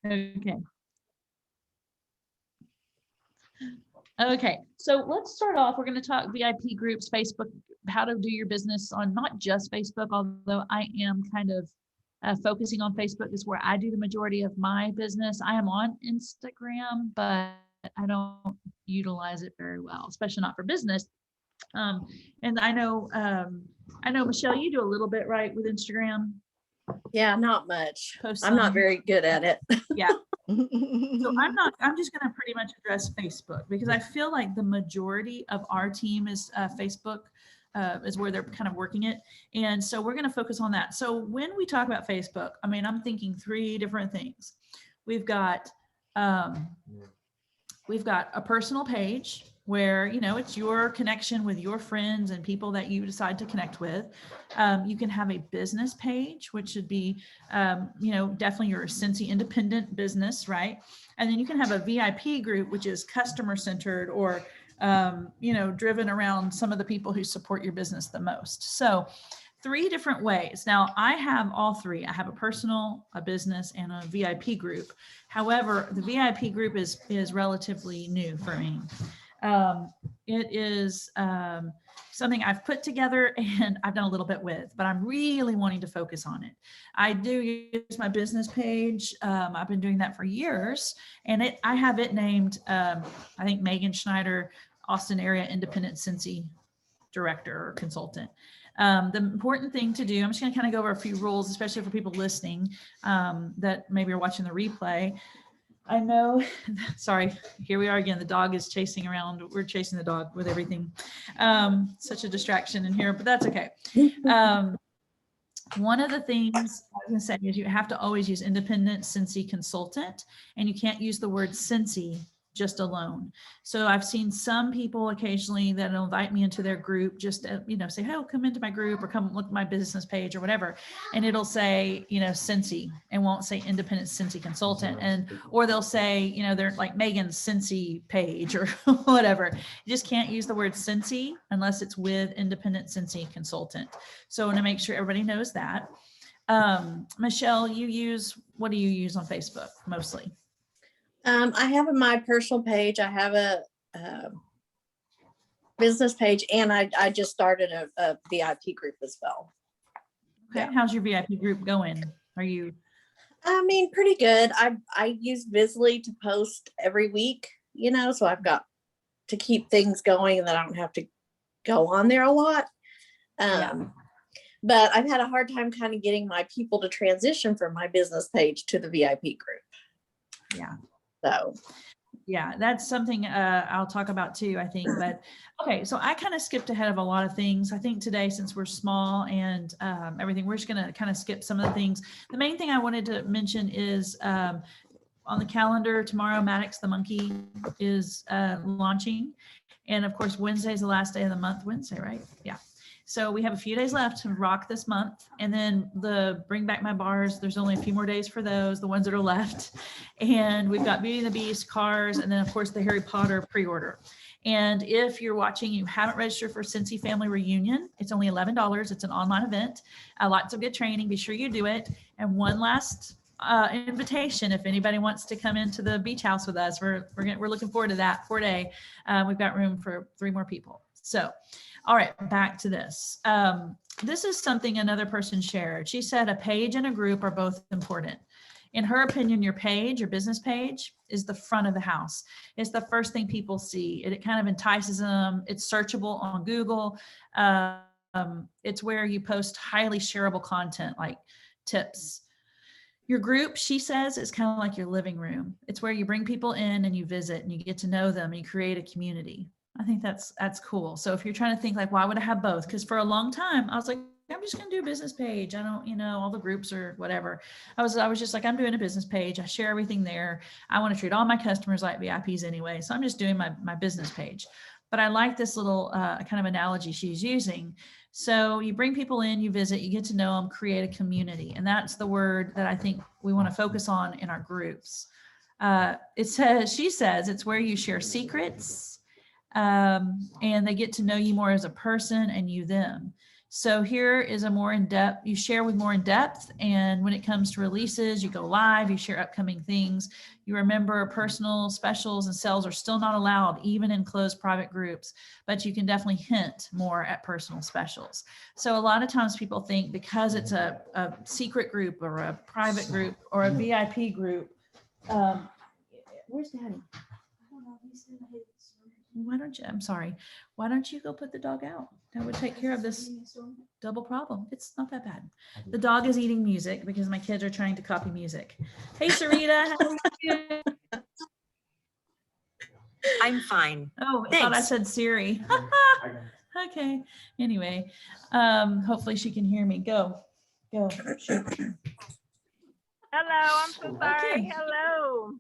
Okay. Okay, so let's start off. We're going to talk VIP groups, Facebook, how to do your business on not just Facebook, although I am kind of focusing on Facebook is where I do the majority of my business. I am on Instagram, but I don't utilize it very well, especially not for business. And I know, Michelle, you do a little bit, right, with Instagram? Yeah, not much. Post I'm not some. very good at it. Yeah. So I'm just going to pretty much address Facebook because I feel like the majority of our team is Facebook is where they're kind of working it. And so we're going to focus on that. So when we talk about Facebook, I mean, I'm thinking three different things. We've got a personal page where, you know, it's your connection with your friends and people that you decide to connect with. You can have a business page, which should be, you know, definitely your Cincy independent business, right? And then you can have a VIP group, which is customer centered or, you know, driven around some of the people who support your business the most. So three different ways. Now I have all three. I have a personal, a business, and a VIP group. However, the VIP group is relatively new for me. It is something I've put together and I've done a little bit with, but I'm really wanting to focus on it. I do use my business page. I've been doing that for years, and I have it named, I think, Megan Schneider, Austin Area Independent Cincy Director or Consultant. The important thing to do, I'm just going to kind of go over a few rules, especially for people listening that maybe are watching the replay. I know, sorry, here we are again. The dog is chasing around. We're chasing the dog with everything. Such a distraction in here, but that's okay. One of the things I was going to say is you have to always use independent Cincy consultant, and you can't use the word Cincy just alone. So I've seen some people occasionally that will invite me into their group, just to, you know, say, hey, come into my group or come look at my business page or whatever. And it'll say, you know, Cincy, and won't say independent Cincy consultant. And, or they'll say, you know, they're like Megan's Cincy page or whatever. You just can't use the word Cincy unless it's with independent Cincy consultant. So I want to make sure everybody knows that. Michelle, what do you use on Facebook mostly? I have my personal page. I have a business page, and I just started a VIP group as well. Okay. Yeah. How's your VIP group going? Are you? I mean, pretty good. I use Visly to post every week, you know, so I've got to keep things going and that I don't have to go on there a lot. But I've had a hard time kind of getting my people to transition from my business page to the VIP group. Yeah. So, yeah, that's something I'll talk about too, I think. But okay, so I kind of skipped ahead of a lot of things. I think today, since we're small and everything, we're just going to kind of skip some of the things. The main thing I wanted to mention is on the calendar tomorrow, Maddox the Monkey is launching. And of course, Wednesday is the last day of the month. Wednesday, right? Yeah. So we have a few days left to rock this month. And then the Bring Back My Bars, there's only a few more days for those, the ones that are left. And we've got Beauty and the Beast, Cars, and then of course the Harry Potter pre-order. And if you're watching, you haven't registered for Cincy Family Reunion, it's only $11. It's an online event. Lots of good training. Be sure you do it. And one last invitation, if anybody wants to come into the beach house with us, we're looking forward to that 4-day. We've got room for 3 more people. So, all right, back to this. This is something another person shared. She said a page and a group are both important. In her opinion, your page, your business page, is the front of the house. It's the first thing people see. It kind of entices them. It's searchable on Google. It's where you post highly shareable content like tips. Your group, she says, is kind of like your living room. It's where you bring people in and you visit and you get to know them and you create a community. I think that's cool. So if you're trying to think like, why would I have both? Because for a long time, I was like, I'm just going to do a business page. I don't, you know, all the groups or whatever. I was just like, I'm doing a business page. I share everything there. I want to treat all my customers like VIPs anyway. So I'm just doing my business page. But I like this little kind of analogy she's using. So you bring people in, you visit, you get to know them, create a community. And that's the word that I think we want to focus on in our groups. She says it's where you share secrets, and they get to know you more as a person and you them. So here is a more in-depth, you share with more in depth. And when it comes to releases, you go live, you share upcoming things. You remember personal specials and sales are still not allowed, even in closed private groups, but you can definitely hint more at personal specials. So a lot of times people think because it's a secret group or a private group or a VIP group, where's Daddy? I don't know. Why don't you, I'm sorry. Why don't you go put the dog out? That would take care of this double problem. It's not that bad. The dog is eating music because my kids are trying to copy music. Hey, Sarita, how are you? I'm fine. Oh, I thought I said Siri. Okay. Anyway, hopefully she can hear me. Go. Shoot. Hello, I'm so sorry. Okay. Hello.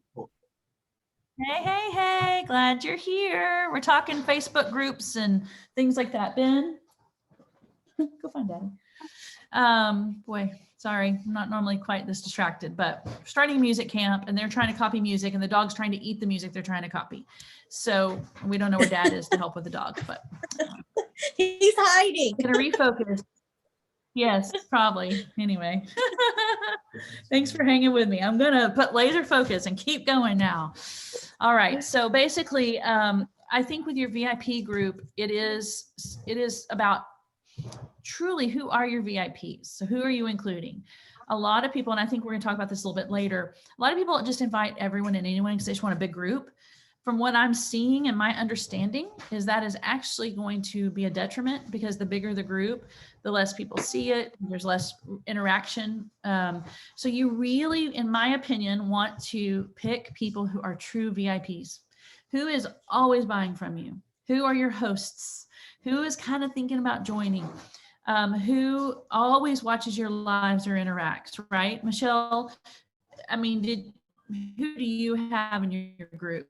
Hey, glad you're here. We're talking Facebook groups and things like that. Ben, go find Daddy. Boy, sorry, I'm not normally quite this distracted, but we're starting music camp and they're trying to copy music and the dog's trying to eat the music they're trying to copy. So we don't know where Dad is to help with the dog, but He's hiding. gonna refocus. Yes, probably. Anyway, thanks for hanging with me. I'm gonna put laser focus and keep going now. All right. So basically, I think with your VIP group, it is about truly who are your VIPs. So who are you including? A lot of people, and I think we're going to talk about this a little bit later. A lot of people just invite everyone and anyone because they just want a big group. From what I'm seeing and my understanding is that is actually going to be a detriment because the bigger the group, the less people see it. There's less interaction. So you really, in my opinion, want to pick people who are true VIPs. Who is always buying from you? Who are your hosts? Who is kind of thinking about joining? Who always watches your lives or interacts, right? Michelle, I mean, who do you have in your group?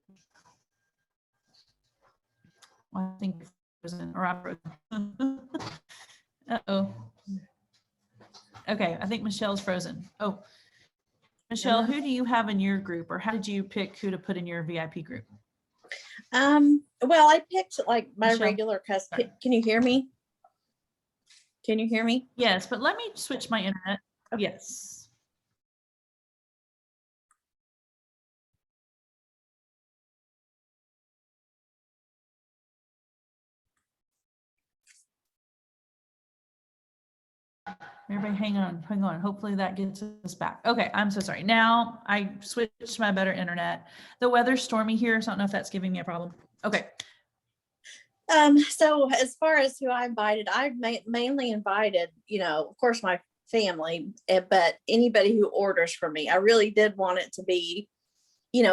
I think uh-oh. Okay, I think Michelle's frozen. Oh, Michelle, who do you have in your group, or how did you pick who to put in your VIP group? Well, I picked like my Michelle. regular customer. Can you hear me? Can you hear me? Yes, but let me switch my internet. Okay. Yes. Everybody hang on. Hopefully that gets us back. Okay, I'm so sorry. Now I switched to my better internet. The weather's stormy here, so I don't know if that's giving me a problem. Okay. So as far as who I invited, I mainly invited, of course, my family, but anybody who orders from me. I really did want it to be,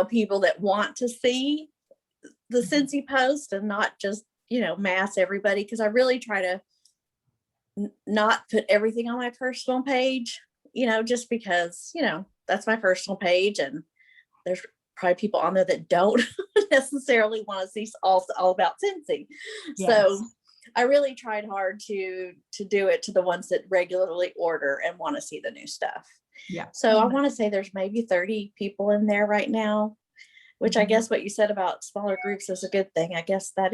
people that want to see the Cincy post and not just, mass everybody, because I really try to not put everything on my personal page, just because, that's my personal page and there's probably people on there that don't necessarily want to see all about Cincy. Yes. So I really tried hard to do it to the ones that regularly order and want to see the new stuff. Yeah. So I want to say there's maybe 30 people in there right now, which I guess what you said about smaller groups is a good thing. I guess that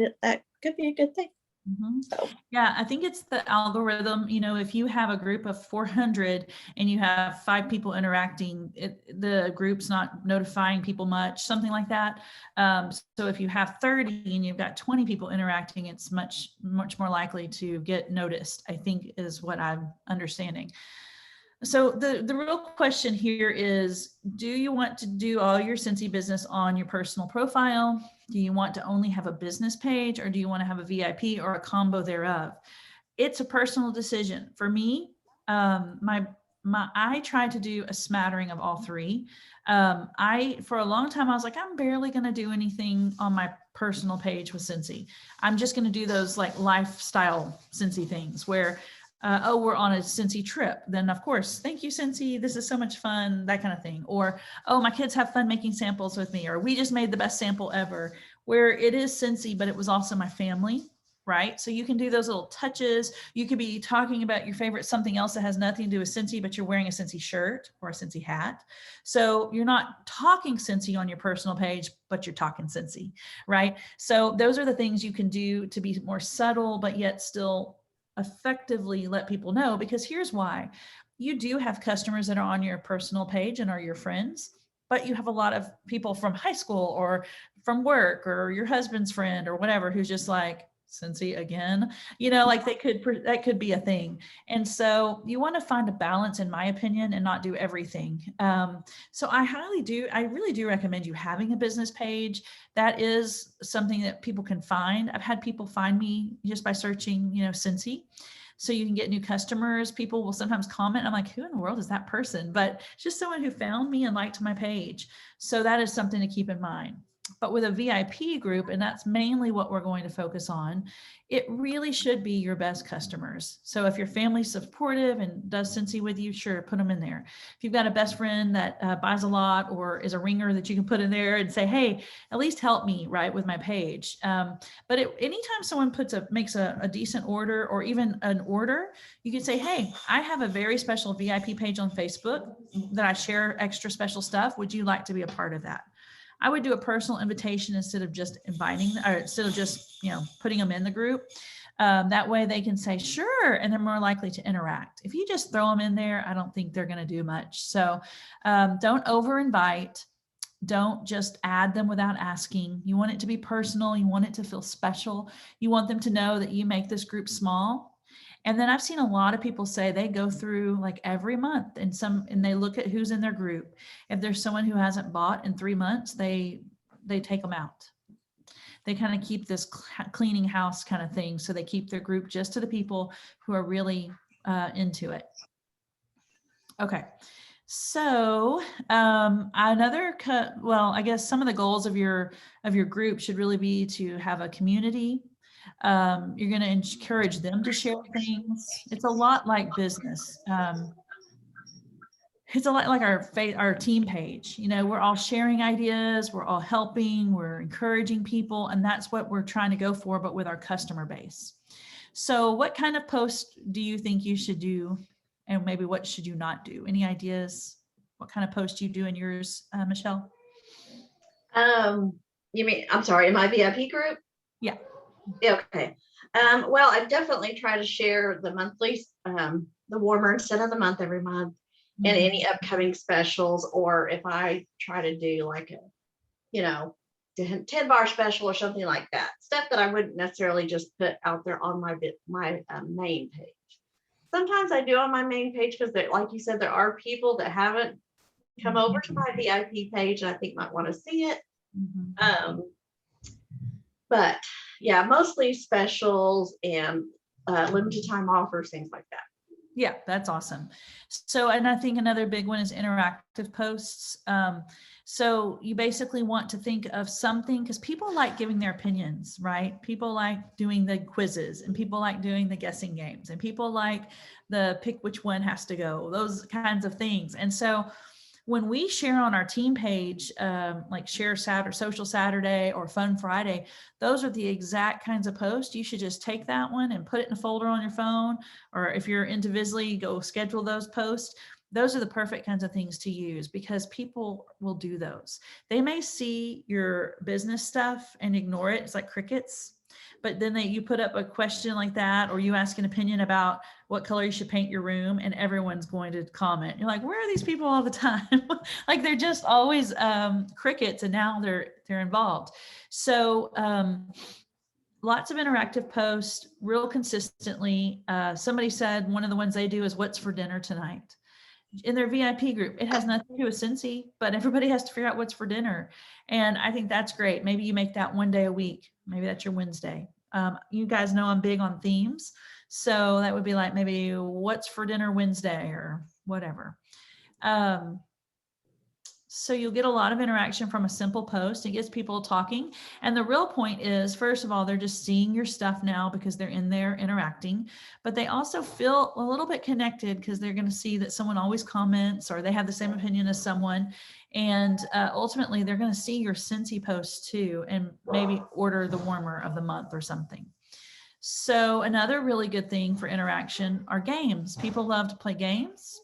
could be a good thing. Mm-hmm. So. Yeah, I think it's the algorithm. If you have a group of 400 and you have 5 people interacting, the group's not notifying people much, something like that. So if you have 30 and you've got 20 people interacting, it's much more likely to get noticed, I think is what I'm understanding. So the real question here is, do you want to do all your Cincy business on your personal profile? Do you want to only have a business page, or do you want to have a VIP or a combo thereof? It's a personal decision. For me, I try to do a smattering of all three. For a long time, I was like, I'm barely going to do anything on my personal page with Cincy. I'm just going to do those like lifestyle Cincy things where we're on a Cincy trip, then of course, thank you, Cincy. This is so much fun, that kind of thing. Or, oh, my kids have fun making samples with me, or we just made the best sample ever, where it is Cincy, but it was also my family, right? So you can do those little touches. You could be talking about your favorite something else that has nothing to do with Cincy, but you're wearing a Cincy shirt or a Cincy hat. So you're not talking Cincy on your personal page, but you're talking Cincy, right? So those are the things you can do to be more subtle, but yet still effectively let people know, because here's why. You do have customers that are on your personal page and are your friends, but you have a lot of people from high school or from work or your husband's friend or whatever who's just like, Cincy again, like that could be a thing. And so you want to find a balance, in my opinion, and not do everything. So I really do recommend you having a business page. That is something that people can find. I've had people find me just by searching, Cincy. So you can get new customers. People will sometimes comment. I'm like, who in the world is that person? But it's just someone who found me and liked my page. So that is something to keep in mind. But with a VIP group, and that's mainly what we're going to focus on, it really should be your best customers. So if your family's supportive and does Cincy with you, sure, put them in there. If you've got a best friend that buys a lot or is a ringer that you can put in there and say, hey, at least help me, right, with my page. But anytime someone makes a decent order, or even an order, you can say, hey, I have a very special VIP page on Facebook that I share extra special stuff. Would you like to be a part of that? I would do a personal invitation instead of just putting them in the group. That way they can say, sure, and they're more likely to interact. If you just throw them in there, I don't think they're going to do much. So don't over invite. Don't just add them without asking. You want it to be personal. You want it to feel special. You want them to know that you make this group small. And then I've seen a lot of people say they go through like every month and they look at who's in their group. If there's someone who hasn't bought in 3 months, they take them out. They kind of keep this cleaning house kind of thing. So they keep their group just to the people who are really into it. Okay. So I guess some of the goals of your group should really be to have a community. You're going to encourage them to share things. It's a lot like business. It's a lot like our team page. We're all sharing ideas, we're all helping, we're encouraging people, and that's what we're trying to go for, but with our customer base. So what kind of post do you think you should do, and maybe what should you not do? Any ideas? What kind of post you do in yours, Michelle? You mean, I'm sorry, in my VIP group? Yeah. Okay. Well, I definitely try to share the monthly, the warmer scent of the month every month, and any upcoming specials, or if I try to do like a, 10 bar special or something like that, stuff that I wouldn't necessarily just put out there on my main page. Sometimes I do on my main page because, like you said, there are people that haven't come over to my VIP page and I think might want to see it. But yeah, mostly specials and limited time offers, things like that. Yeah, that's awesome. So, and I think another big one is interactive posts. So you basically want to think of something, because people like giving their opinions, right? People like doing the quizzes, and people like doing the guessing games, and people like the pick which one has to go, those kinds of things. And so when we share on our team page, like Share Saturday, Social Saturday, or Fun Friday, those are the exact kinds of posts. You should just take that one and put it in a folder on your phone, or if you're into Visly, go schedule those posts. Those are the perfect kinds of things to use, because people will do those. They may see your business stuff and ignore it. It's like crickets. But then you put up a question like that, or you ask an opinion about what color you should paint your room, and everyone's going to comment. You're like, where are these people all the time? Like they're just always crickets, and now they're involved. So lots of interactive posts, real consistently. Somebody said one of the ones they do is what's for dinner tonight. In their VIP group, it has nothing to do with Cincy, but everybody has to figure out what's for dinner. And I think that's great. Maybe you make that one day a week. Maybe that's your Wednesday. You guys know I'm big on themes. So that would be like maybe what's for dinner Wednesday or whatever. So you'll get a lot of interaction from a simple post. It gets people talking. And the real point is, first of all, they're just seeing your stuff now because they're in there interacting, but they also feel a little bit connected because they're going to see that someone always comments, or they have the same opinion as someone. And ultimately, they're going to see your Cincy posts too, and maybe order the warmer of the month or something. So another really good thing for interaction are games. People love to play games.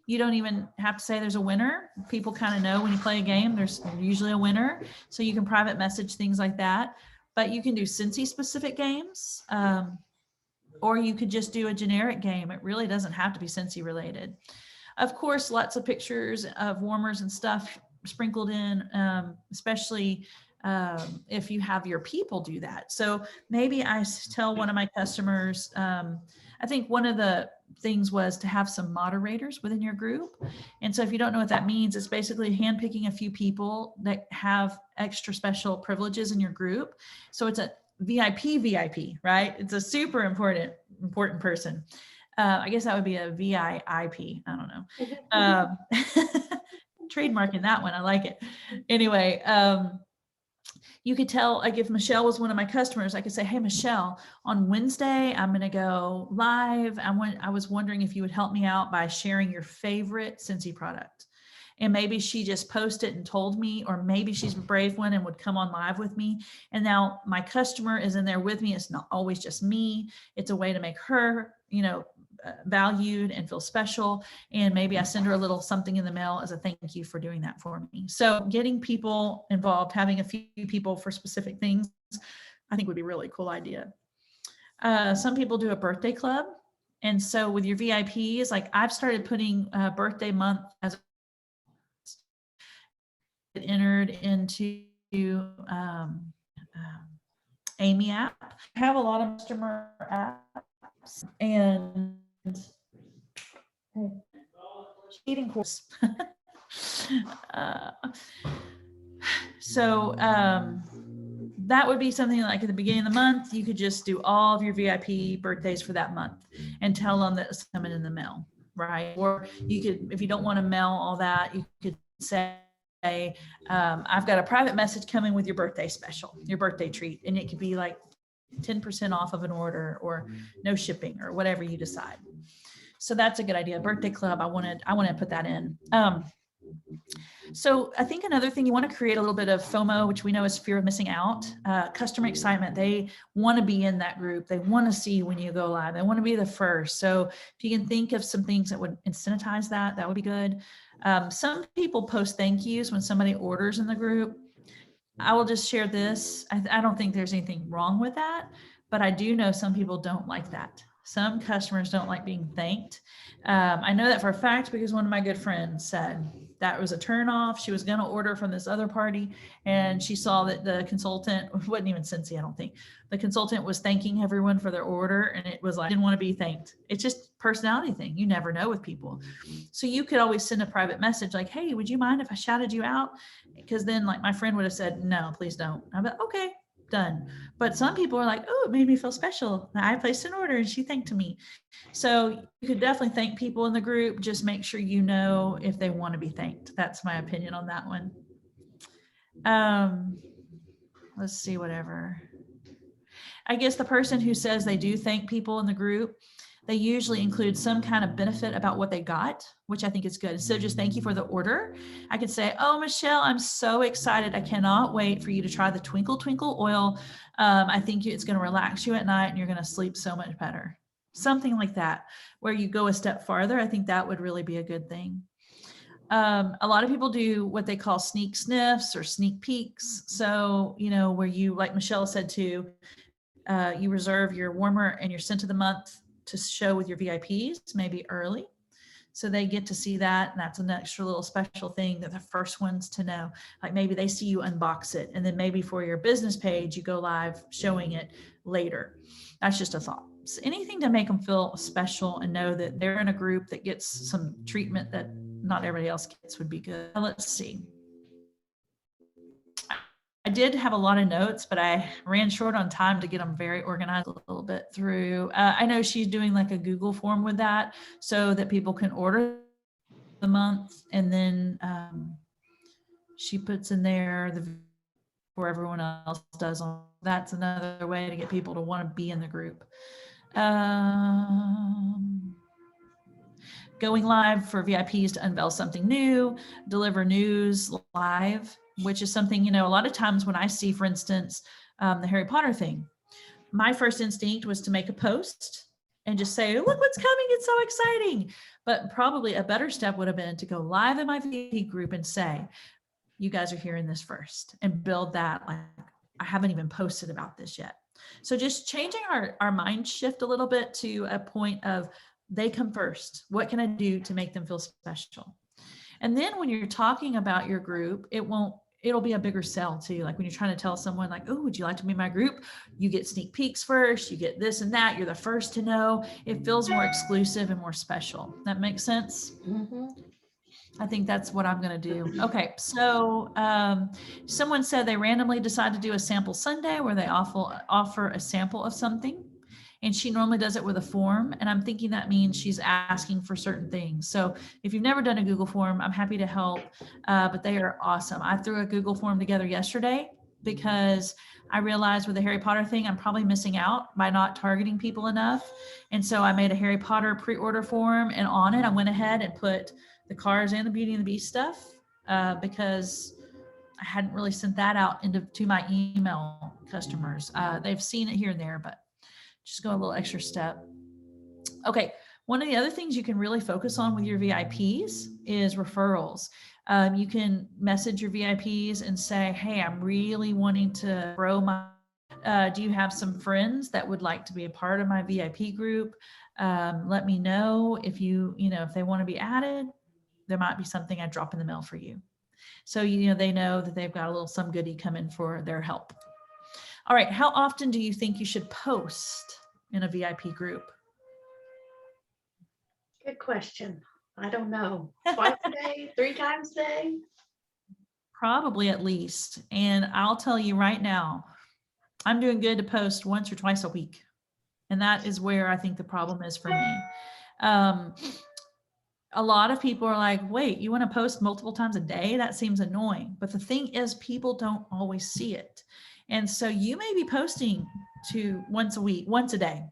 You don't even have to say there's a winner. People kind of know when you play a game, there's usually a winner. So you can private message things like that. But you can do Cincy specific games. Or you could just do a generic game. It really doesn't have to be Scentsy related. Of course, lots of pictures of warmers and stuff sprinkled in, especially if you have your people do that. So maybe I tell one of my customers, I think one of the things was to have some moderators within your group. And so if you don't know what that means, it's basically handpicking a few people that have extra special privileges in your group. So it's a VIP, right? It's a super important person. I guess that would be a VIP. I don't know. Trademarking that one. I like it. Anyway, you could tell, like if Michelle was one of my customers, I could say, hey, Michelle, on Wednesday, I'm going to go live. I was wondering if you would help me out by sharing your favorite Scentsy product. And maybe she just posted and told me, or maybe she's a brave one and would come on live with me. And now my customer is in there with me. It's not always just me. It's a way to make her, valued and feel special. And maybe I send her a little something in the mail as a thank you for doing that for me. So getting people involved, having a few people for specific things, I think would be a really cool idea. Some people do a birthday club. And so with your VIPs, like I've started putting birthday month as entered into Amy app. I have a lot of customer apps and eating course. So that would be something like at the beginning of the month, you could just do all of your VIP birthdays for that month and tell them that it's coming in the mail, right? Or you could, if you don't want to mail all that, you could say, I've got a private message coming with your birthday special, your birthday treat. And it could be like 10% off of an order or no shipping or whatever you decide. So that's a good idea. Birthday club. I want to put that in. So I think another thing, you want to create a little bit of FOMO, which we know is fear of missing out, customer excitement. They want to be in that group. They want to see when you go live. They want to be the first. So if you can think of some things that would incentivize that, that would be good. Some people post thank yous when somebody orders in the group. I will just share this. I don't think there's anything wrong with that, but I do know some people don't like that. Some customers don't like being thanked. I know that for a fact because one of my good friends said that was a turnoff. She was going to order from this other party and she saw that the consultant wasn't even Scentsy, I don't think. The consultant was thanking everyone for their order and it was like, I didn't want to be thanked. It's just personality thing. You never know with people. So you could always send a private message like, hey, would you mind if I shouted you out? Because then like my friend would have said, no, please don't. I'm like, okay, done. But some people are like, oh, it made me feel special. I placed an order and she thanked me. So you could definitely thank people in the group. Just make sure you know if they want to be thanked. That's my opinion on that one. Let's see, whatever. I guess the person who says they do thank people in the group, they usually include some kind of benefit about what they got, which I think is good. So just thank you for the order. I could say, oh, Michelle, I'm so excited. I cannot wait for you to try the Twinkle Twinkle oil. I think it's going to relax you at night and you're going to sleep so much better. Something like that, where you go a step farther. I think that would really be a good thing. A lot of people do what they call sneak sniffs or sneak peeks. So, where you, like Michelle said too, you reserve your warmer and your scent of the month to show with your VIPs, maybe early. So they get to see that. And that's an extra little special thing that the first ones to know, like maybe they see you unbox it. And then maybe for your business page, you go live showing it later. That's just a thought. So anything to make them feel special and know that they're in a group that gets some treatment that not everybody else gets would be good. Let's see. I did have a lot of notes, but I ran short on time to get them very organized a little bit through. I know she's doing like a Google form with that so that people can order the month. And then she puts in there for everyone else does. That's another way to get people to want to be in the group. Going live for VIPs to unveil something new, deliver news live, which is something, a lot of times when I see, for instance, the Harry Potter thing, my first instinct was to make a post and just say, look what's coming, it's so exciting. But probably a better step would have been to go live in my VIP group and say, you guys are hearing this first, and build that like, I haven't even posted about this yet. So just changing our mind shift a little bit to a point of they come first. What can I do to make them feel special? And then when you're talking about your group, it'll be a bigger sell too. Like when you're trying to tell someone like, oh, would you like to be in my group? You get sneak peeks first, you get this and that. You're the first to know. It feels more exclusive and more special. That makes sense? Mhm. I think that's what I'm going to do. Okay. So someone said they randomly decide to do a sample Sunday where they offer a sample of something. And she normally does it with a form. And I'm thinking that means she's asking for certain things. So if you've never done a Google form, I'm happy to help. But they are awesome. I threw a Google form together yesterday because I realized with the Harry Potter thing, I'm probably missing out by not targeting people enough. And so I made a Harry Potter pre-order form, and on it, I went ahead and put the cars and the Beauty and the Beast stuff because I hadn't really sent that out to my email customers. They've seen it here and there, but just go a little extra step. Okay. One of the other things you can really focus on with your VIPs is referrals. You can message your VIPs and say, hey, I'm really wanting to grow my, do you have some friends that would like to be a part of my VIP group? Let me know if if they want to be added, there might be something I drop in the mail for you. So, they know that they've got a little some goodie coming for their help. All right. How often do you think you should post in a VIP group? Good question. I don't know. Twice a day, 3 times a day? Probably at least. And I'll tell you right now, I'm doing good to post once or twice a week. And that is where I think the problem is for me. A lot of people are like, wait, you want to post multiple times a day? That seems annoying. But the thing is, people don't always see it. And so you may be posting once a week, once a day,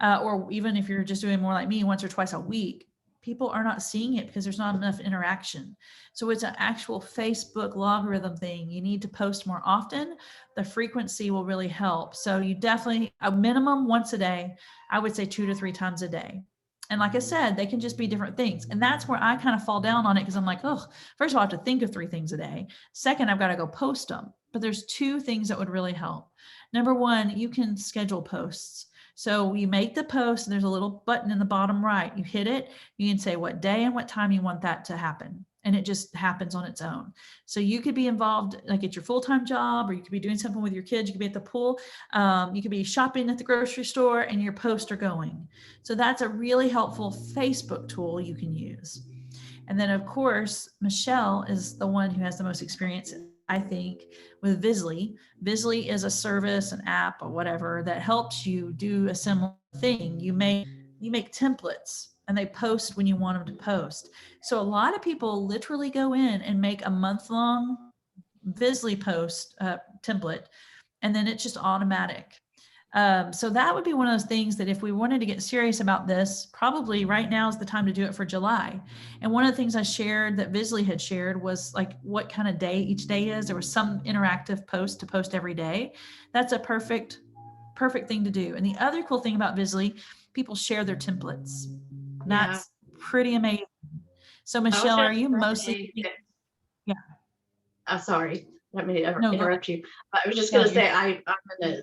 or even if you're just doing more like me, once or twice a week. People are not seeing it because there's not enough interaction. So it's an actual Facebook logarithm thing. You need to post more often. The frequency will really help. So you definitely, a minimum once a day, I would say 2 to 3 times a day. And like I said, they can just be different things. And that's where I kind of fall down on it because I'm like, oh, first of all, I have to think of 3 things a day. Second, I've got to go post them. But there's 2 things that would really help. Number 1, you can schedule posts. So you make the post and there's a little button in the bottom right. You hit it, you can say what day and what time you want that to happen. And it just happens on its own. So you could be involved like at your full-time job, or you could be doing something with your kids. You could be at the pool. You could be shopping at the grocery store and your posts are going. So that's a really helpful Facebook tool you can use. And then of course, Michelle is the one who has the most experience, I think, with Visly. Visly is a service, an app, or whatever that helps you do a similar thing. You make templates and they post when you want them to post. So a lot of people literally go in and make a month-long Visly post template, and then it's just automatic. So that would be one of those things that if we wanted to get serious about this, probably right now is the time to do it for July. And one of the things I shared that Visly had shared was like what kind of day each day is. There was some interactive post to post every day. That's a perfect thing to do. And the other cool thing about Visly, people share their templates. That's pretty amazing. So Michelle, are you mostly? Yeah. I'm sorry. Let me No, interrupt you. I was just going to say I'm in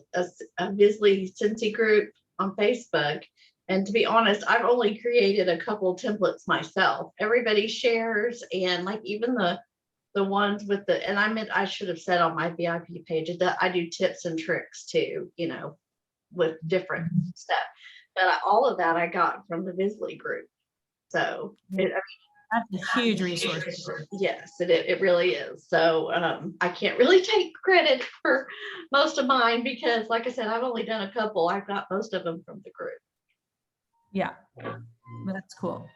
a Bisley Cincy group on Facebook, and to be honest, I've only created a couple templates myself. Everybody shares, and like even the ones with and I should have said on my VIP page that I do tips and tricks too, with different stuff. But all of that I got from the Bisley group. So that's a huge resource. Yes, it really is. So I can't really take credit for most of mine because, like I said, I've only done a couple. I've got most of them from the group. Yeah, that's cool.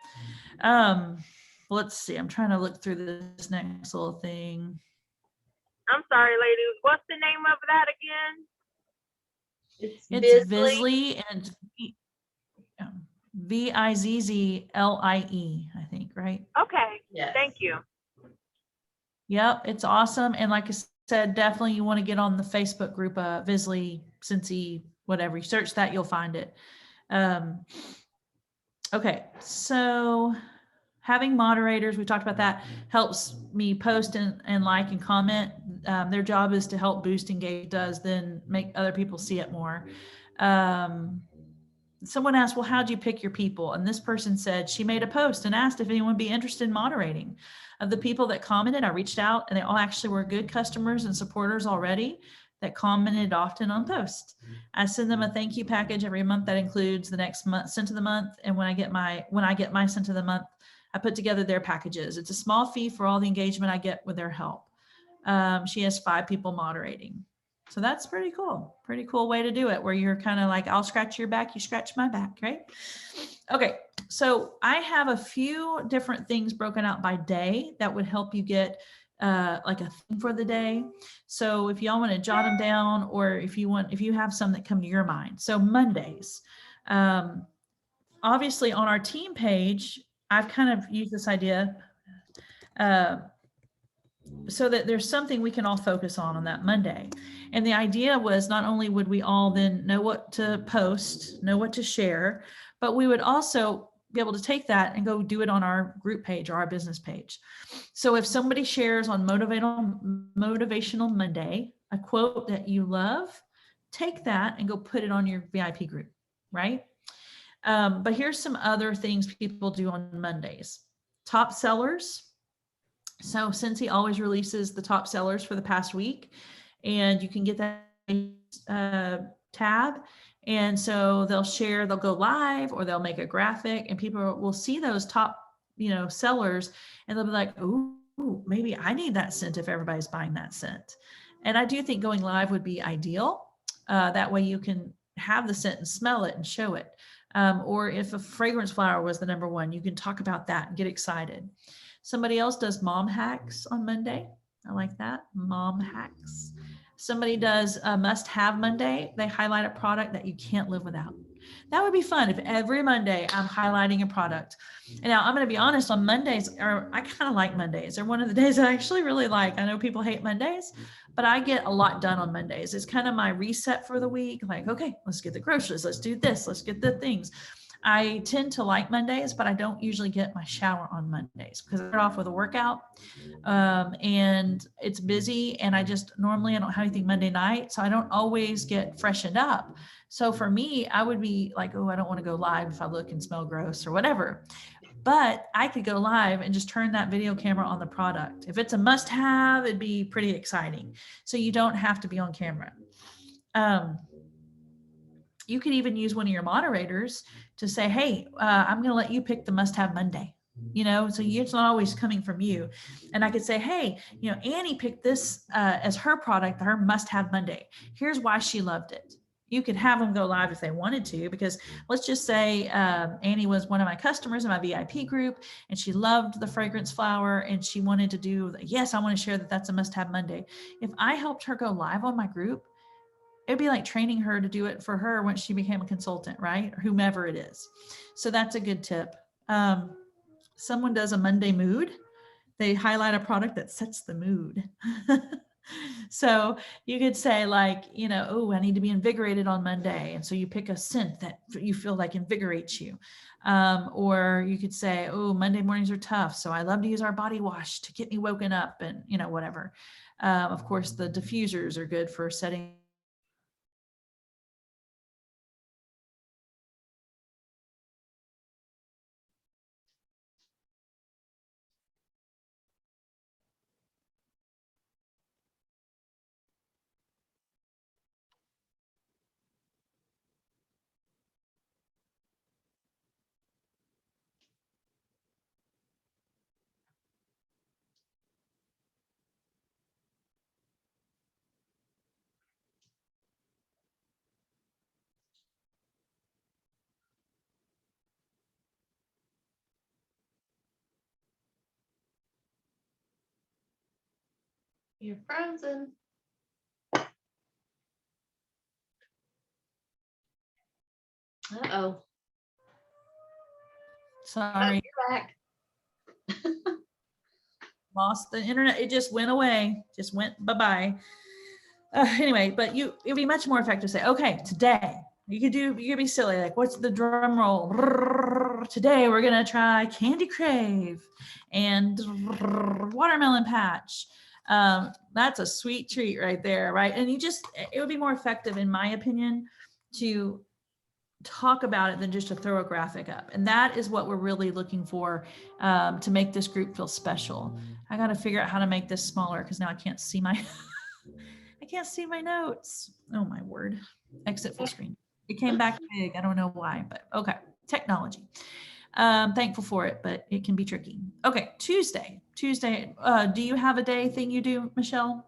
Let's see. I'm trying to look through this next little thing. I'm sorry, ladies. What's the name of that again? It's Visly, and Vizzlie, I think, right? Okay. Yes. Thank you. Yep, it's awesome. And like I said, definitely you want to get on the Facebook group, Visly, Cincy, whatever. You search that, you'll find it. Okay, so having moderators, we talked about that, helps me post and like and comment. their job is to help boost engagement, does then make other people see it more. Someone asked, well, how'd you pick your people? And this person said she made a post and asked if anyone would be interested in moderating. Of the people that commented, I reached out, and they all actually were good customers and supporters already that commented often on posts. I send them a thank you package every month that includes the next month scent of the month. And when I get my scent of the month, I put together their packages. It's a small fee for all the engagement I get with their help. She has 5 people moderating. So that's pretty cool. Pretty cool way to do it, where you're kind of like, I'll scratch your back, you scratch my back, right? Okay, so I have a few different things broken out by day that would help you get like a thing for the day. So if y'all want to jot them down, or if you have some that come to your mind. So Mondays, obviously on our team page, I've kind of used this idea so that there's something we can all focus on that Monday. And the idea was not only would we all then know what to post, know what to share, but we would also be able to take that and go do it on our group page or our business page. So if somebody shares on Motivational Monday, a quote that you love, take that and go put it on your VIP group, right? But here's some other things people do on Mondays. Top sellers. So Cincy always releases the top sellers for the past week, and you can get that tab. And so they'll go live, or they'll make a graphic, and people will see those top, sellers, and they'll be like, ooh, maybe I need that scent if everybody's buying that scent. And I do think going live would be ideal. That way you can have the scent and smell it and show it. Or if a fragrance flower was the number one, you can talk about that and get excited. Somebody else does mom hacks on Monday. I like that. Mom hacks. Somebody does a must-have Monday. They highlight a product that you can't live without. That would be fun if every Monday I'm highlighting a product. And now I'm going to be honest, on Mondays, I kind of like Mondays. They're one of the days I actually really like. I know people hate Mondays, but I get a lot done on Mondays. It's kind of my reset for the week. Like, okay, let's get the groceries. Let's do this. Let's get the things. I tend to like Mondays, but I don't usually get my shower on Mondays because I start off with a workout and it's busy, and I don't have anything Monday night. So I don't always get freshened up. So for me, I would be like, oh, I don't want to go live if I look and smell gross or whatever. But I could go live and just turn that video camera on the product. If it's a must have, it'd be pretty exciting. So you don't have to be on camera. You could even use one of your moderators to say, hey, I'm going to let you pick the must-have Monday, so it's not always coming from you. And I could say, hey, Annie picked this as her product, her must-have Monday. Here's why she loved it. You could have them go live if they wanted to, because let's just say Annie was one of my customers in my VIP group, and she loved the fragrance flower, and she wanted to do, yes, I want to share that's a must-have Monday. If I helped her go live on my group, it'd be like training her to do it for her once she became a consultant, right? Or whomever it is. So that's a good tip. Someone does a Monday mood. They highlight a product that sets the mood. So you could say like, oh, I need to be invigorated on Monday. And so you pick a scent that you feel like invigorates you. Or you could say, oh, Monday mornings are tough, so I love to use our body wash to get me woken up, and whatever. Of course, the diffusers are good for setting You're frozen. Uh-oh. Sorry. You're back. Lost the internet. It just went away. Just went bye-bye. Anyway, but it'd be much more effective to say, okay, today you could be silly. Like, what's the drum roll? Today we're going to try Candy Crave and Watermelon Patch. That's a sweet treat right there, right? And it would be more effective, in my opinion, to talk about it than just to throw a graphic up. And that is what we're really looking for, to make this group feel special. I got to figure out how to make this smaller because now I can't see my I can't see my notes. Oh my word. Exit full screen. It came back big. I don't know why, but okay. Technology. Thankful for it, but it can be tricky. Okay, Tuesday. Do you have a day thing you do, Michelle?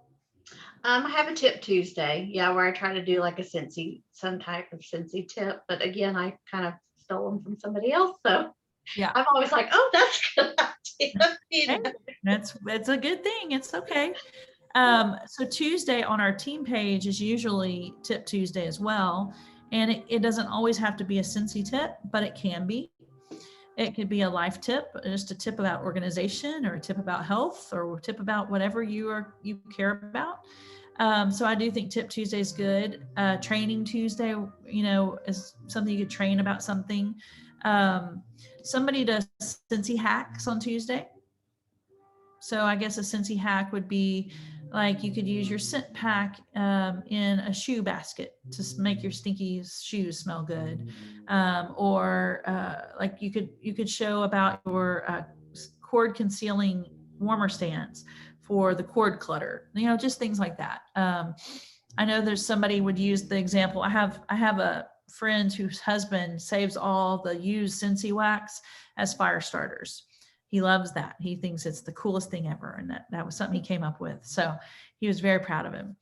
I have a tip Tuesday, yeah, where I try to do like some type of Cincy tip. But again, I kind of stole them from somebody else. So Yeah. I'm always like, oh, that's a good idea. Hey, that's a good thing. It's okay. So Tuesday on our team page is usually Tip Tuesday as well. And it doesn't always have to be a Cincy tip, but it can be. It could be a life tip, just a tip about organization or a tip about health or a tip about whatever you care about. So I do think Tip Tuesday is good. Training Tuesday, is something you could train about something. Somebody does Cincy hacks on Tuesday. So I guess a Cincy hack would be like you could use your scent pack in a shoe basket to make your stinky shoes smell good, or like you could show about your cord concealing warmer stands for the cord clutter. Just things like that. I know there's somebody would use the example. I have a friend whose husband saves all the used Cincy wax as fire starters. He loves that. He thinks it's the coolest thing ever. And that was something he came up with. So he was very proud of him.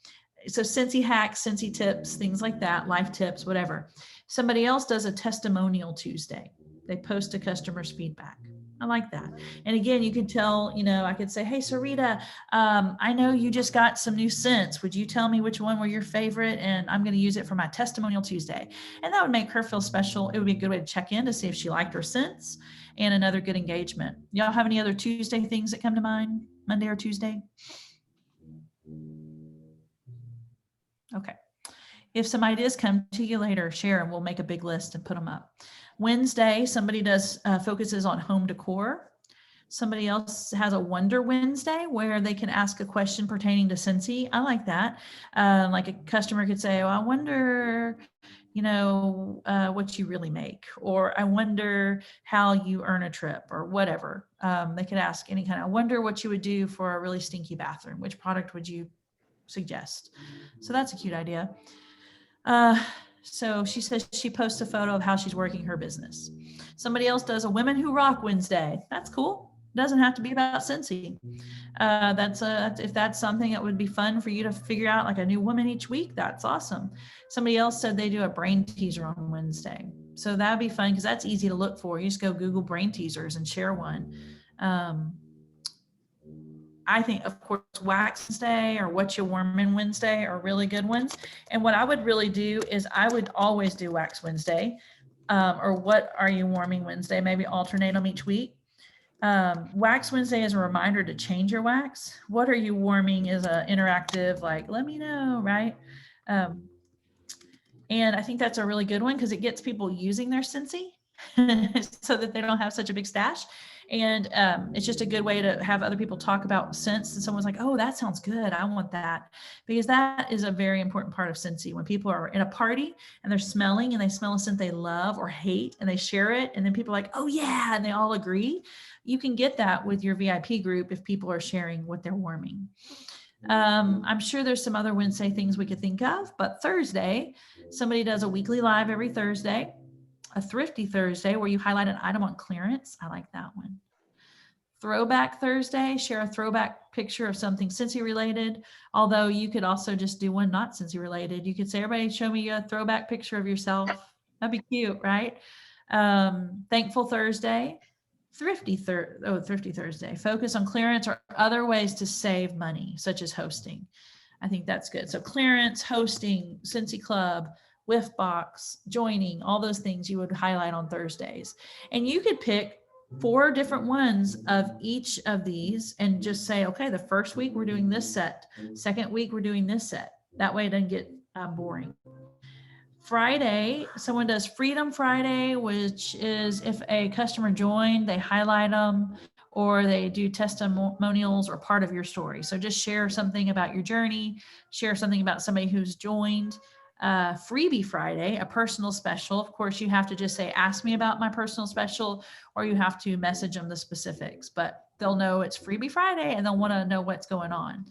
So Cincy hacks, Cincy tips, things like that, life tips, whatever. Somebody else does a testimonial Tuesday. They post a customer's feedback. I like that. And again, you could tell, I could say, hey, Sarita, I know you just got some new scents. Would you tell me which one were your favorite? And I'm going to use it for my testimonial Tuesday. And that would make her feel special. It would be a good way to check in to see if she liked her scents, and another good engagement. Y'all have any other Tuesday things that come to mind? Monday or Tuesday? Okay. If some ideas come to you later, share them. We'll make a big list and put them up. Wednesday, somebody does focuses on home decor. Somebody else has a Wonder Wednesday where they can ask a question pertaining to Cincy. I like that. Like a customer could say, oh, I wonder, what you really make, or I wonder how you earn a trip, or whatever. They could ask any kind of, I wonder what you would do for a really stinky bathroom. Which product would you suggest? So that's a cute idea. So she says she posts a photo of how she's working her business. Somebody else does a Women Who Rock Wednesday. That's cool. Doesn't have to be about Cincy. If that's something that would be fun for you to figure out, like a new woman each week, that's awesome. Somebody else said they do a brain teaser on Wednesday. So that'd be fun because that's easy to look for. You just go Google brain teasers and share one. I think, of course, Wax Wednesday or What You Warmin' Wednesday are really good ones. And what I would really do is I would always do Wax Wednesday, or What Are You Warming Wednesday, maybe alternate them each week. Wax Wednesday is a reminder to change your wax. What Are You Warming is an interactive, like, let me know, right? And I think that's a really good one because it gets people using their Cincy so that they don't have such a big stash. And it's just a good way to have other people talk about scents. And someone's like, oh, that sounds good. I want that. Because that is a very important part of Cincy. When people are in a party and they're smelling and they smell a scent they love or hate and they share it. And then people are like, oh yeah, and they all agree. You can get that with your VIP group if people are sharing what they're warming. I'm sure there's some other Wednesday things we could think of, but Thursday, somebody does a weekly live every Thursday. A Thrifty Thursday where you highlight an item on clearance. I like that one. Throwback Thursday, share a throwback picture of something Cincy related. Although you could also just do one not Cincy related. You could say, everybody show me a throwback picture of yourself. That'd be cute, right? Thankful Thursday. Thrifty Thursday. Focus on clearance or other ways to save money, such as hosting. I think that's good. So clearance, hosting, Cincy Club, Whiff Box, joining, all those things you would highlight on Thursdays. And you could pick 4 different ones of each of these and just say, okay, the first week we're doing this set. Second week we're doing this set. That way it doesn't get boring. Friday, someone does Freedom Friday, which is if a customer joined, they highlight them or they do testimonials or part of your story. So just share something about your journey, share something about somebody who's joined. Freebie Friday, a personal special. Of course, you have to just say, ask me about my personal special, or you have to message them the specifics, but they'll know it's Freebie Friday and they'll want to know what's going on.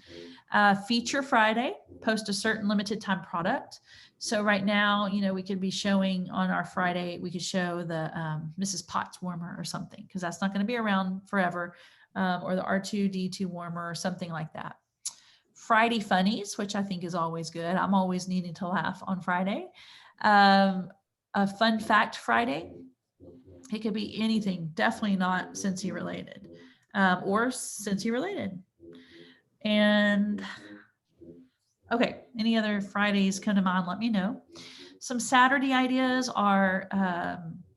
Feature Friday, post a certain limited time product. So right now, we could be showing on our Friday, we could show the Mrs. Potts warmer or something, because that's not going to be around forever, or the R2D2 warmer or something like that. Friday funnies, which I think is always good. I'm always needing to laugh on Friday. A fun fact Friday. It could be anything, definitely not Cincy related, or Cincy related. And okay, any other Fridays come to mind, let me know. Some Saturday ideas are,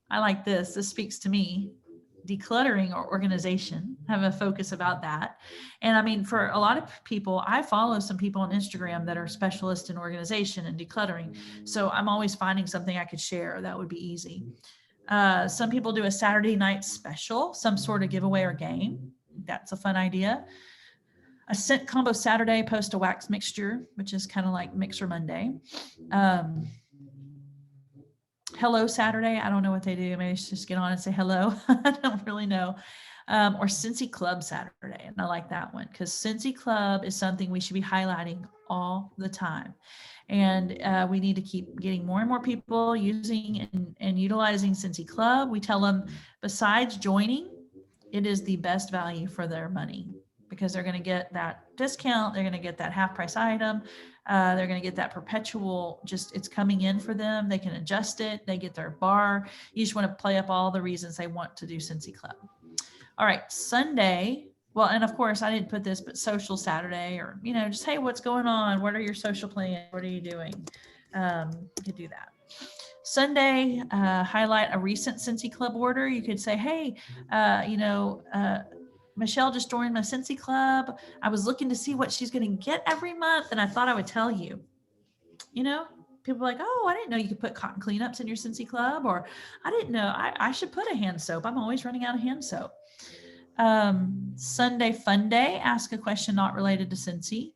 I like this. This speaks to me. Decluttering or organization, have a focus about that. And I mean, for a lot of people, I follow some people on Instagram that are specialists in organization and decluttering. So I'm always finding something I could share. That would be easy. Some people do a Saturday night special, some sort of giveaway or game. That's a fun idea. A scent combo Saturday, post a wax mixture, which is kind of like Mixer Monday. Hello Saturday. I don't know what they do. Maybe just get on and say hello. I don't really know. Or Cincy Club Saturday. And I like that one because Cincy Club is something we should be highlighting all the time. And we need to keep getting more and more people using and utilizing Cincy Club. We tell them, besides joining, it is the best value for their money because they're going to get that discount. They're going to get that half price item. They're going to get that perpetual, just it's coming in for them. They can adjust it. They get their bar. You just want to play up all the reasons they want to do Cincy Club. All right, Sunday. Well, and of course I didn't put this, but social Saturday, or, just, hey, what's going on? What are your social plans? What are you doing? You could do that. Sunday, highlight a recent Cincy Club order. You could say, hey, Michelle just joined my Cincy Club. I was looking to see what she's going to get every month, and I thought I would tell you. People are like, oh, I didn't know you could put cotton cleanups in your Cincy Club, or I didn't know I should put a hand soap. I'm always running out of hand soap. Sunday Fun Day, ask a question not related to Cincy.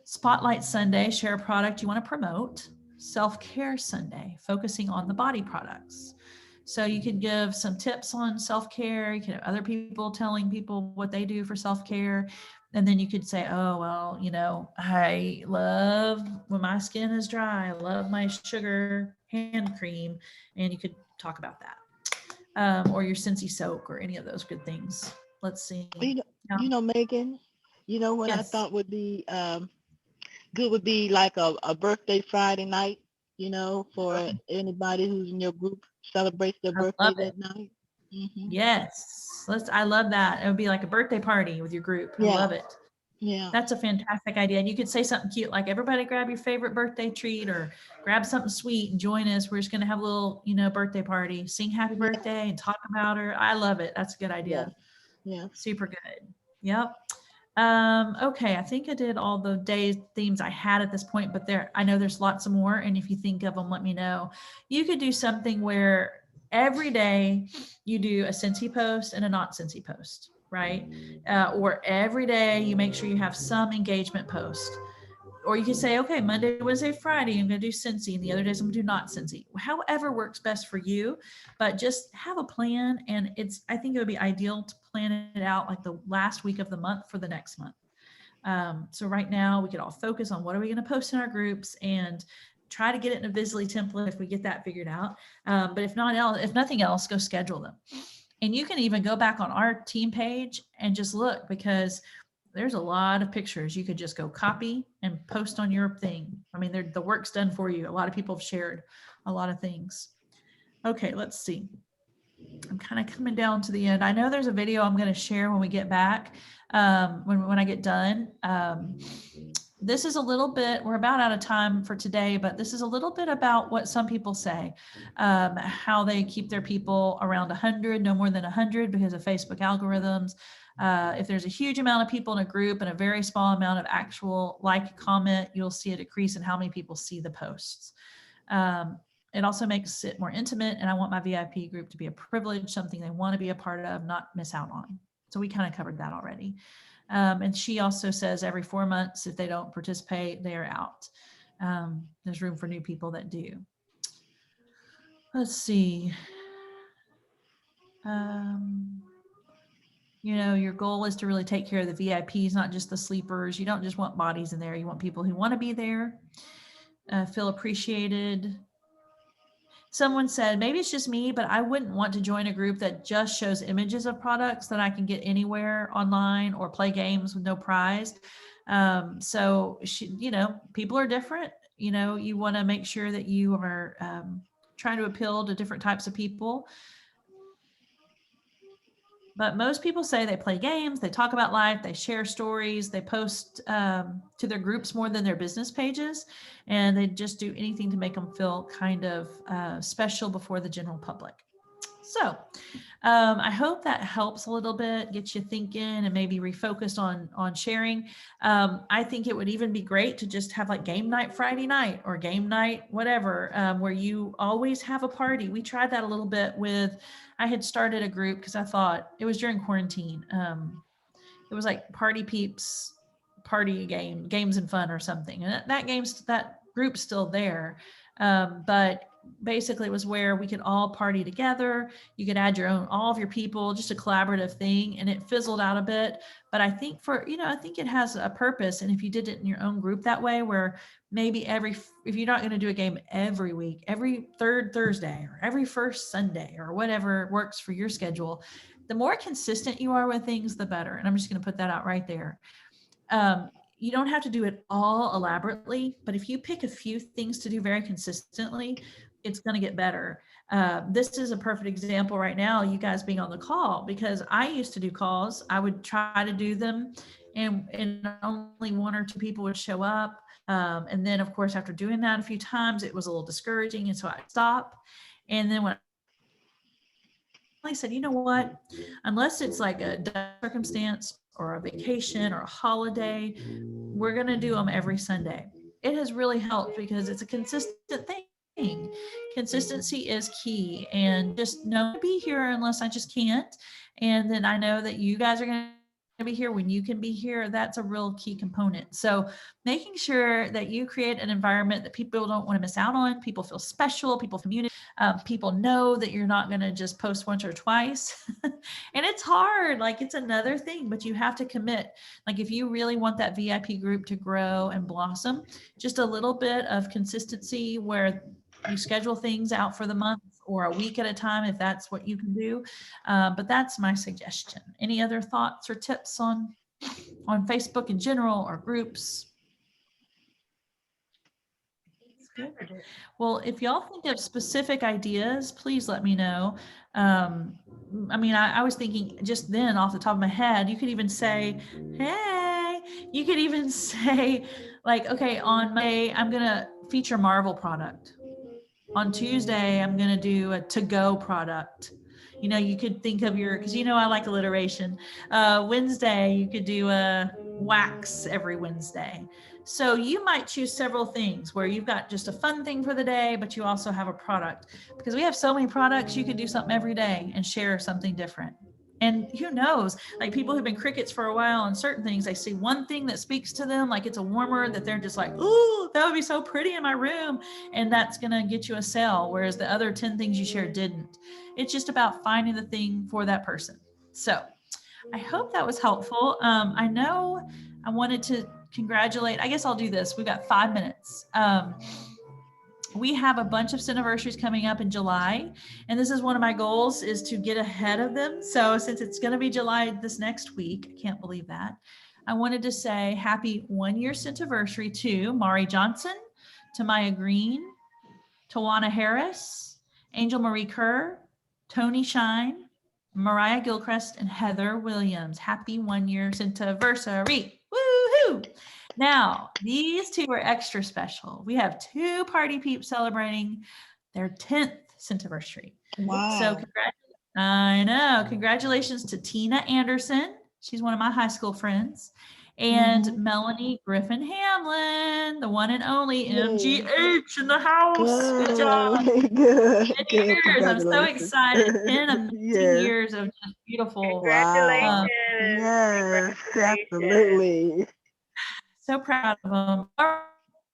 Spotlight Sunday, share a product you want to promote. Self-Care Sunday, focusing on the body products. So you could give some tips on self-care. You could have other people telling people what they do for self-care. And then you could say, oh, well, I love when my skin is dry. I love my sugar hand cream. And you could talk about that. Or your Cincy soak or any of those good things. Let's see. Megan, what I Yes. thought would be good would be like a birthday Friday night, for anybody who's in your group celebrates their birthday that night. Mm-hmm. Yes. I love that. It would be like a birthday party with your group. I love it. Yeah. That's a fantastic idea. And you could say something cute, like everybody grab your favorite birthday treat or grab something sweet and join us. We're just going to have a little, birthday party, sing happy birthday and talk about her. I love it. That's a good idea. Yeah. Super good. Yep. Okay. I think I did all the day themes I had at this point, but I know there's lots of more. And if you think of them, let me know. You could do something where every day you do a Cincy post and a not Cincy post, right? Or every day you make sure you have some engagement post. Or you can say, okay, Monday, Wednesday, Friday, I'm going to do Cincy, and the other days I'm going to do not Cincy. However works best for you, but just have a plan. And I think it would be ideal to plan it out like the last week of the month for the next month. So right now we could all focus on what are we going to post in our groups and try to get it in a Visly template if we get that figured out. But if nothing else, go schedule them. And you can even go back on our team page and just look, because there's a lot of pictures. You could just go copy and post on your thing. I mean, the work's done for you. A lot of people have shared a lot of things. Okay, let's see. I'm kind of coming down to the end. I know there's a video I'm going to share when we get back, when I get done. This is a little bit, we're about out of time for today, but this is a little bit about what some people say, how they keep their people around 100, no more than 100 because of Facebook algorithms. If there's a huge amount of people in a group and a very small amount of actual comment, you'll see a decrease in how many people see the posts. It also makes it more intimate, and I want my VIP group to be a privilege, something they want to be a part of, not miss out on. So we kind of covered that already. And she also says every 4 months, if they don't participate, they are out. There's room for new people that do. Let's see. You know, your goal is to really take care of the VIPs, not just the sleepers. You don't just want bodies in there. You want people who want to be there, feel appreciated. Someone said, maybe it's just me, but I wouldn't want to join a group that just shows images of products that I can get anywhere online or play games with no prize. So, you know, people are different. You know, you want to make sure that you are trying to appeal to different types of people. But most people say they play games, they talk about life, they share stories, they post to their groups more than their business pages, and they just do anything to make them feel kind of special before the general public. So I hope that helps a little bit, gets you thinking and maybe refocused on sharing. I think it would even be great to just have like game night Friday night or game night, whatever, where you always have a party. We tried that a little bit with, I had started a group because I thought it was during quarantine. It was like Party Peeps party games and fun or something. And that group's still there. But basically it was where we could all party together. You could add all of your people, just a collaborative thing, and it fizzled out a bit. But I think I think it has a purpose. And if you did it in your own group that way, where maybe if you're not going to do a game every week, every third Thursday or every first Sunday or whatever works for your schedule, the more consistent you are with things, the better. And I'm just going to put that out right there. You don't have to do it all elaborately, but if you pick a few things to do very consistently, it's going to get better. This is a perfect example right now, you guys being on the call, because I used to do calls. I would try to do them and only 1 or 2 people would show up. And then of course, after doing that a few times, it was a little discouraging. And so I stopped. And then when I said, you know what, unless it's like a circumstance or a vacation or a holiday, we're going to do them every Sunday. It has really helped because it's a consistent thing. Consistency is key, and just know be here unless I just can't. And then I know that you guys are going to be here when you can be here. That's a real key component. So making sure that you create an environment that people don't want to miss out on, people feel special, people community, people know that you're not going to just post once or twice. And it's hard, like it's another thing, but you have to commit. Like if you really want that VIP group to grow and blossom, just a little bit of consistency where you schedule things out for the month or a week at a time, if that's what you can do. But that's my suggestion. Any other thoughts or tips on Facebook in general or groups? Good. Well, if y'all think of specific ideas, please let me know. I mean, I was thinking just then off the top of my head, you could even say, hey, you could even say like, okay, on Monday, I'm going to feature Marvel product. On Tuesday, I'm going to do a to-go product. You know, you could think of because I like alliteration. Wednesday, you could do a wax every Wednesday. So you might choose several things where you've got just a fun thing for the day, but you also have a product. Because we have so many products, you could do something every day and share something different. And who knows, like people who've been crickets for a while on certain things, they see one thing that speaks to them, like it's a warmer that they're just like, ooh, that would be so pretty in my room. And that's going to get you a sale. Whereas the other 10 things you shared didn't. It's just about finding the thing for that person. So I hope that was helpful. I know I wanted to congratulate, I guess I'll do this. We've got 5 minutes. We have a bunch of Cinniversaries coming up in July, and this is one of my goals, is to get ahead of them. So since it's going to be July this next week, I can't believe that, I wanted to say happy 1-year Cinniversary to Mari Johnson, to Maya Green, Tawana Harris, Angel Marie Kerr, Tony Shine, Mariah Gilchrist, and Heather Williams. Happy 1-year Cinniversary. Woohoo! Now, these two are extra special. We have 2 Party Peeps celebrating their 10th Cinniversary. Wow. So I know. Congratulations to Tina Anderson. She's one of my high school friends. And Melanie Griffin Hamlin, the one and only MGH in the house. Good job. Good. 10 years. I'm so excited. 10 amazing years of just beautiful. Congratulations. Yes, Congratulations. absolutely. So proud of them.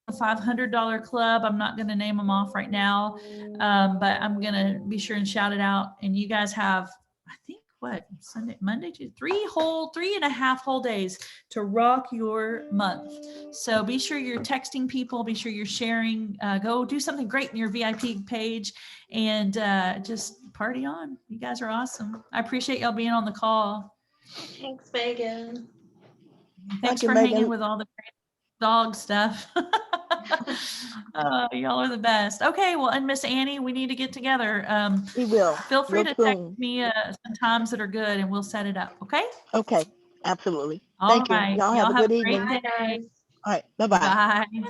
A $500 club. I'm not going to name them off right now, but I'm going to be sure and shout it out. And you guys have, I think, what, Sunday, Monday, Tuesday, 3.5 whole days to rock your month. So be sure you're texting people. Be sure you're sharing. Go do something great in your VIP page, and just party on. You guys are awesome. I appreciate y'all being on the call. Thanks, Megan. Thanks you, for hanging Megan. with all the great dog stuff. Y'all are the best. Okay, well, and Miss Annie, we need to get together. We will. Feel free Real to text soon. me some times that are good, and we'll set it up. Okay. Okay, absolutely. All Thank you. right. Y'all have Y'all a have good a great evening. day. All right, bye-bye. Bye.